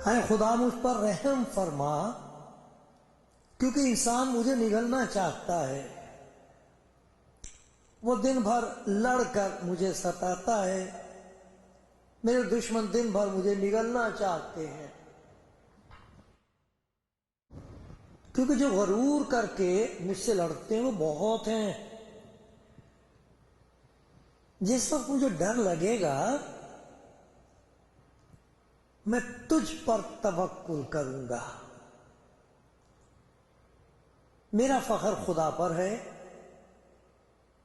اے خدا مجھ پر رحم فرما، کیونکہ انسان مجھے نگلنا چاہتا ہے، وہ دن بھر لڑ کر مجھے ستاتا ہے، میرے دشمن دن بھر مجھے نگلنا چاہتے ہیں، کیونکہ جو غرور کر کے مجھ سے لڑتے ہیں وہ بہت ہیں۔ جس وقت مجھے ڈر لگے گا میں تجھ پر توکل کروں گا۔ میرا فخر خدا پر ہے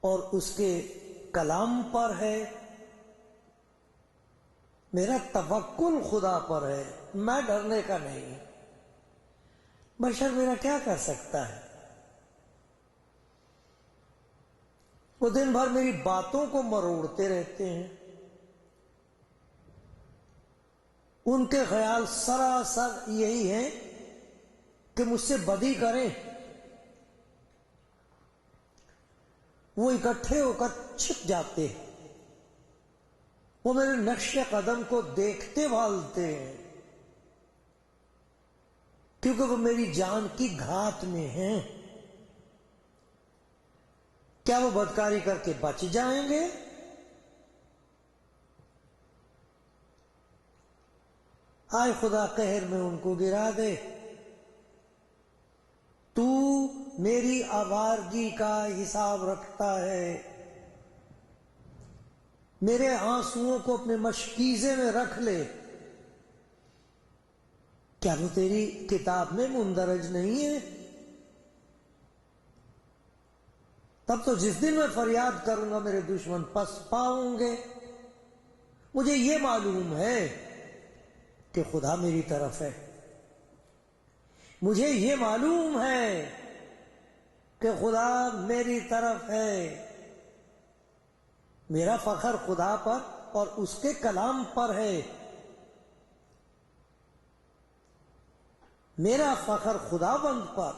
اور اس کے کلام پر ہے، میرا توکل خدا پر ہے، میں ڈرنے کا نہیں۔ بشر میرا کیا کر سکتا ہے؟ وہ دن بھر میری باتوں کو مروڑتے رہتے ہیں، ان کے خیال سراسر یہی ہے کہ مجھ سے بدی کریں۔ وہ اکٹھے ہو کر چھپ جاتے ہیں، وہ میرے نقش قدم کو دیکھتے بھالتے ہیں، کیونکہ وہ میری جان کی گھات میں ہیں۔ کیا وہ بدکاری کر کے بچ جائیں گے؟ آئے خدا قہر میں ان کو گرا دے۔ تو میری آوارگی کا حساب رکھتا ہے، میرے آنسوؤں کو اپنے مشکیزے میں رکھ لے۔ کیا وہ تیری کتاب میں مندرج نہیں ہے؟ تب تو جس دن میں فریاد کروں گا میرے دشمن پس پاؤں گے۔ مجھے یہ معلوم ہے کہ خدا میری طرف ہے، مجھے یہ معلوم ہے کہ خدا میری طرف ہے۔ میرا فخر خدا پر اور اس کے کلام پر ہے، میرا فخر خدا بند پر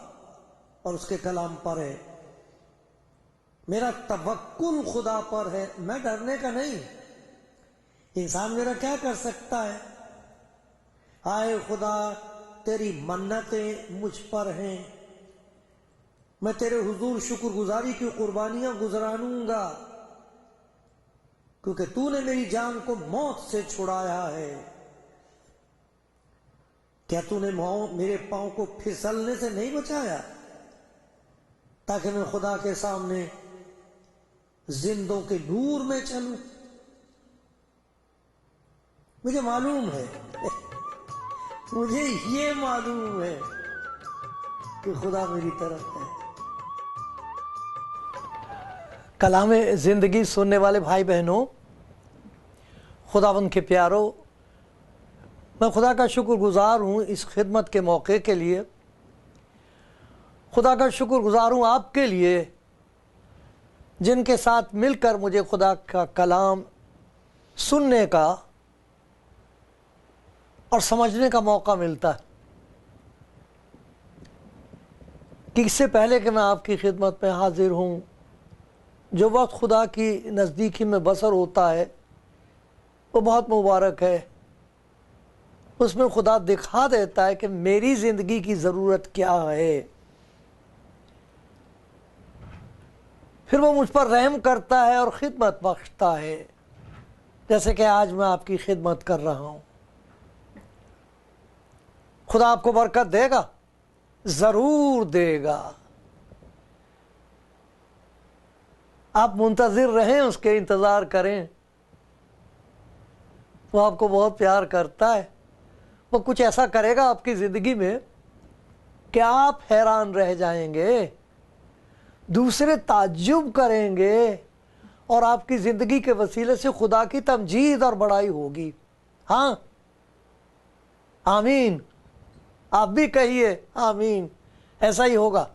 اور اس کے کلام پر ہے، میرا توکل خدا پر ہے، میں ڈرنے کا نہیں۔ انسان میرا کیا کر سکتا ہے؟ آئے خدا تیری منتیں مجھ پر ہیں، میں تیرے حضور شکر گزاری کی قربانیاں گزرانوں گا، کیونکہ تو نے میری جان کو موت سے چھڑایا ہے۔ کیا تو نے میرے پاؤں کو پھسلنے سے نہیں بچایا، تاکہ میں خدا کے سامنے زندوں کے نور میں چلوں؟ مجھے معلوم ہے، مجھے یہ معلوم ہے کہ خدا میری طرف ہے۔ کلام زندگی سننے والے بھائی بہنوں، خداوند کے پیارو، میں خدا کا شکر گزار ہوں اس خدمت کے موقع کے لیے۔ خدا کا شکر گزار ہوں آپ کے لیے جن کے ساتھ مل کر مجھے خدا کا کلام سننے کا اور سمجھنے کا موقع ملتا ہے۔ کہ اس سے پہلے کہ میں آپ کی خدمت میں حاضر ہوں، جو وقت خدا کی نزدیکی میں بسر ہوتا ہے وہ بہت مبارک ہے۔ اس میں خدا دکھا دیتا ہے کہ میری زندگی کی ضرورت کیا ہے، پھر وہ مجھ پر رحم کرتا ہے اور خدمت بخشتا ہے، جیسے کہ آج میں آپ کی خدمت کر رہا ہوں۔ خدا آپ کو برکت دے گا، ضرور دے گا۔ آپ منتظر رہیں، اس کے انتظار کریں۔ وہ آپ کو بہت پیار کرتا ہے، وہ کچھ ایسا کرے گا آپ کی زندگی میں کہ آپ حیران رہ جائیں گے، دوسرے تعجب کریں گے، اور آپ کی زندگی کے وسیلے سے خدا کی تمجید اور بڑائی ہوگی۔ ہاں، آمین، آپ بھی کہیے آمین، ایسا ہی ہوگا۔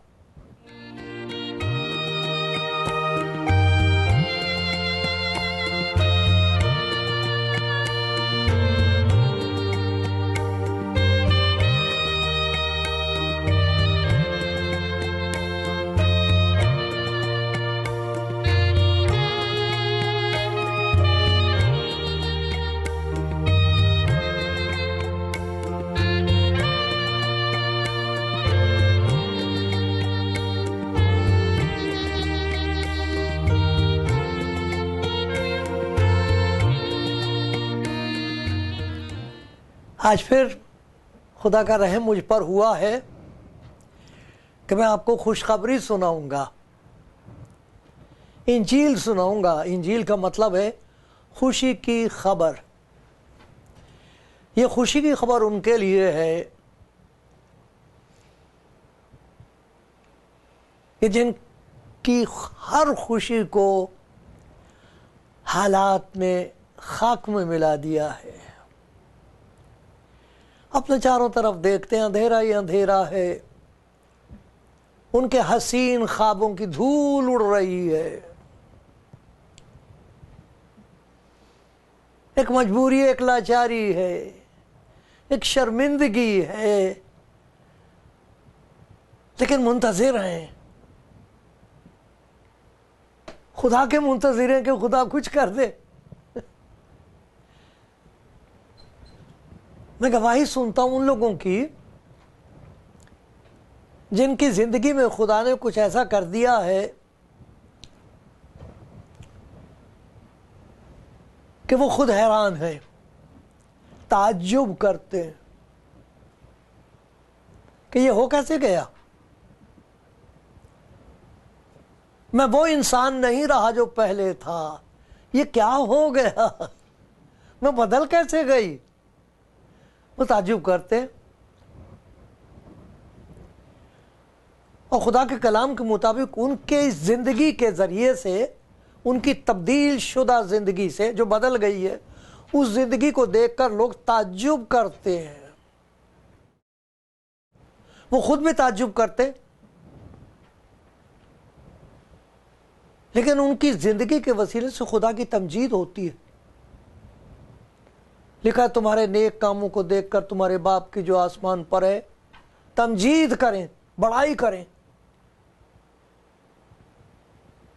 آج پھر خدا کا رحم مجھ پر ہوا ہے کہ میں آپ کو خوشخبری سناؤں گا، انجیل سناؤں گا۔ انجیل کا مطلب ہے خوشی کی خبر۔ یہ خوشی کی خبر ان کے لیے ہے کہ جن کی ہر خوشی کو حالات نے خاک میں ملا دیا ہے۔ اپنے چاروں طرف دیکھتے ہیں، اندھیرا ہی اندھیرا ہے، ان کے حسین خوابوں کی دھول اڑ رہی ہے۔ ایک مجبوری، ایک لاچاری ہے، ایک شرمندگی ہے، لیکن منتظر ہیں، خدا کے منتظر ہیں کہ خدا کچھ کر دے۔ میں گواہی سنتا ہوں ان لوگوں کی جن کی زندگی میں خدا نے کچھ ایسا کر دیا ہے کہ وہ خود حیران ہیں، تعجب کرتے ہیں کہ یہ ہو کیسے گیا؟ میں وہ انسان نہیں رہا جو پہلے تھا، یہ کیا ہو گیا؟ میں بدل کیسے گئی؟ وہ تعجب کرتے ہیں۔ اور خدا کے کلام کے مطابق ان کے زندگی کے ذریعے سے، ان کی تبدیل شدہ زندگی سے جو بدل گئی ہے، اس زندگی کو دیکھ کر لوگ تعجب کرتے ہیں۔ وہ خود بھی تعجب کرتے، لیکن ان کی زندگی کے وسیلے سے خدا کی تمجید ہوتی ہے۔ لکھا ہے تمہارے نیک کاموں کو دیکھ کر تمہارے باپ کی جو آسمان پر ہے تمجید کریں، بڑائی کریں۔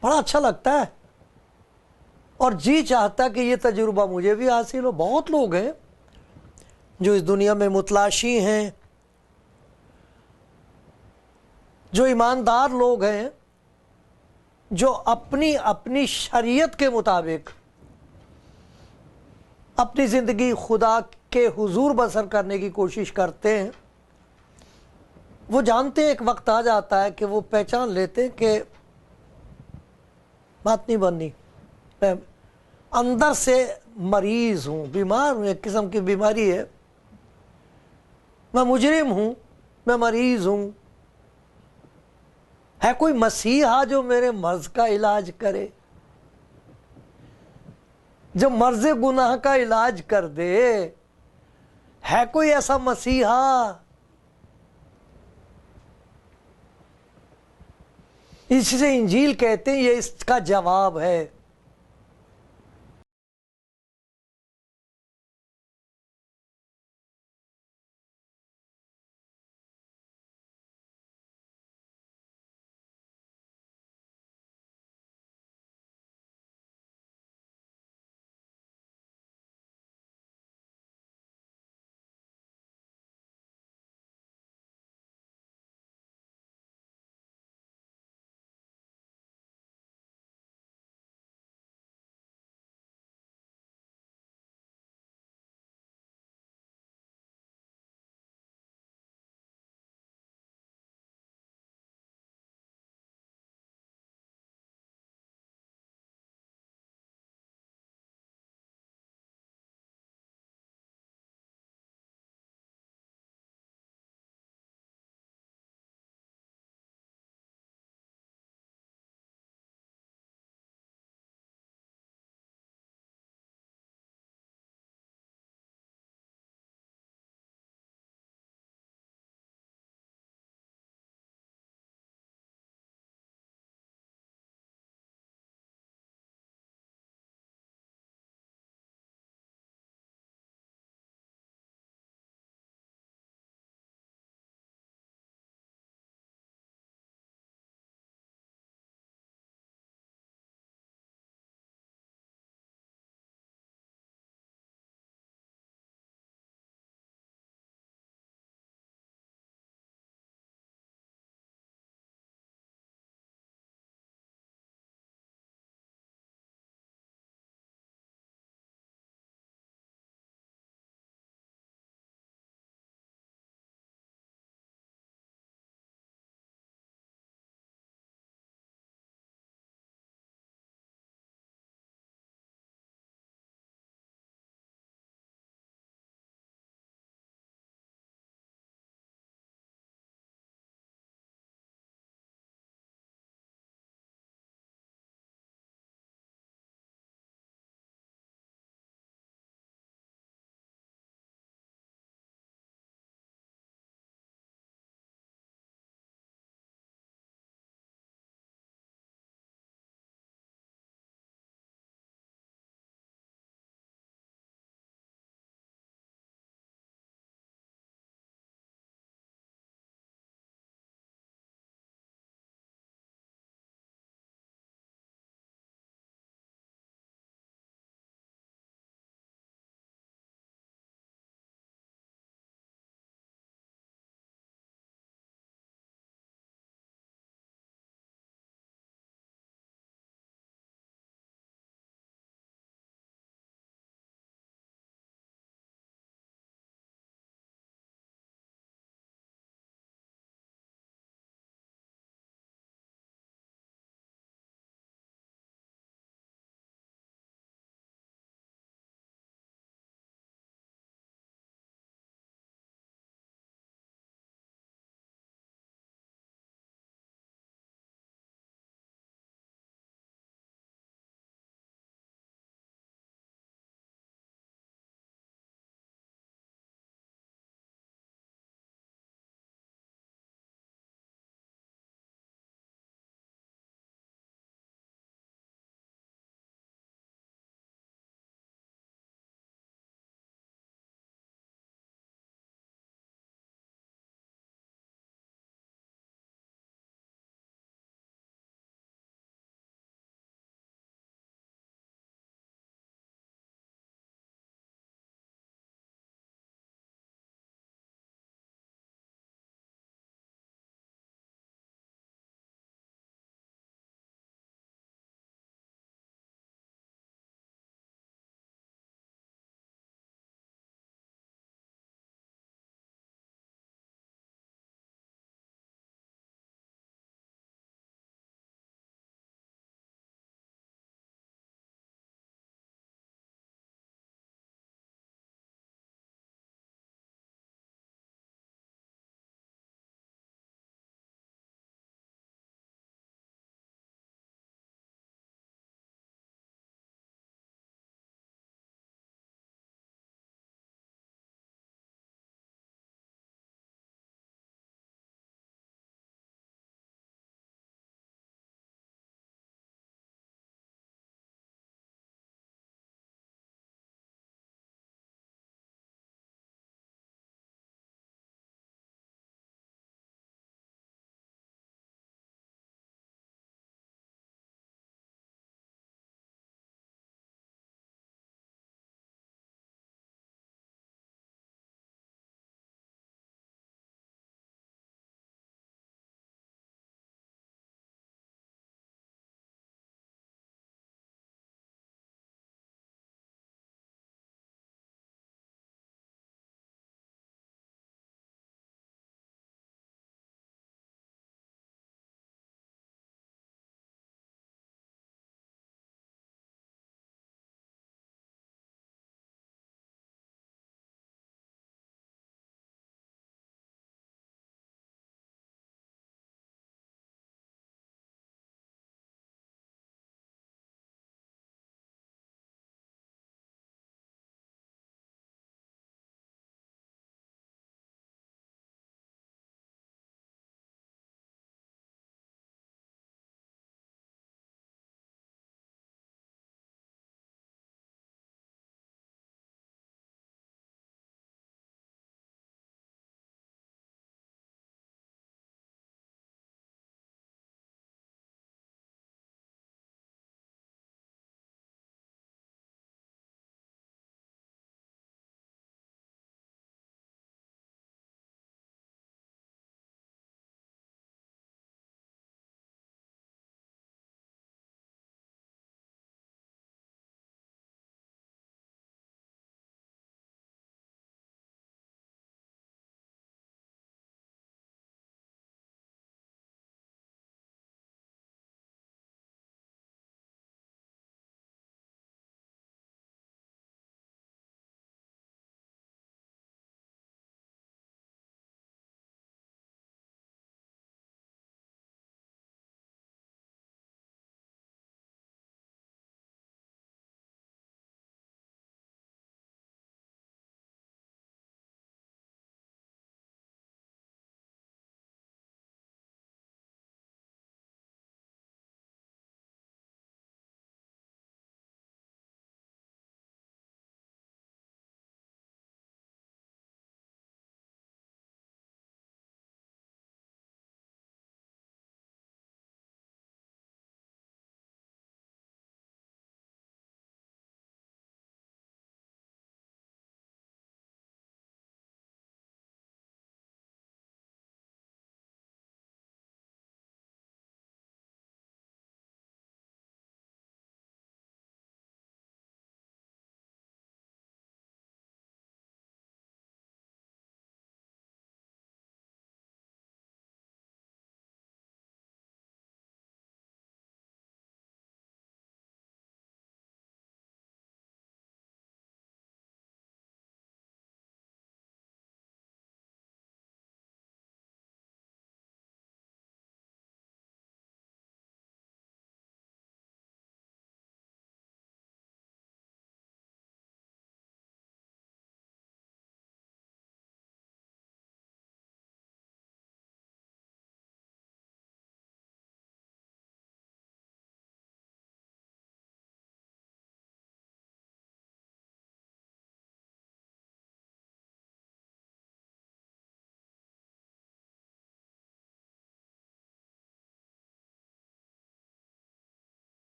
بڑا اچھا لگتا ہے اور جی چاہتا کہ یہ تجربہ مجھے بھی حاصل ہو۔ بہت لوگ ہیں جو اس دنیا میں متلاشی ہیں، جو ایماندار لوگ ہیں، جو اپنی شریعت کے مطابق اپنی زندگی خدا کے حضور بسر کرنے کی کوشش کرتے ہیں۔ وہ جانتے ہیں ایک وقت آ جاتا ہے کہ وہ پہچان لیتے ہیں کہ بات نہیں بننی، میں اندر سے مریض ہوں، بیمار ہوں، ایک قسم کی بیماری ہے، میں مجرم ہوں، میں مریض ہوں۔ ہے کوئی مسیحا جو میرے مرض کا علاج کرے، جو مرض گناہ کا علاج کر دے؟ ہے کوئی ایسا مسیحا؟ اس سے انجیل کہتے ہیں یہ اس کا جواب ہے۔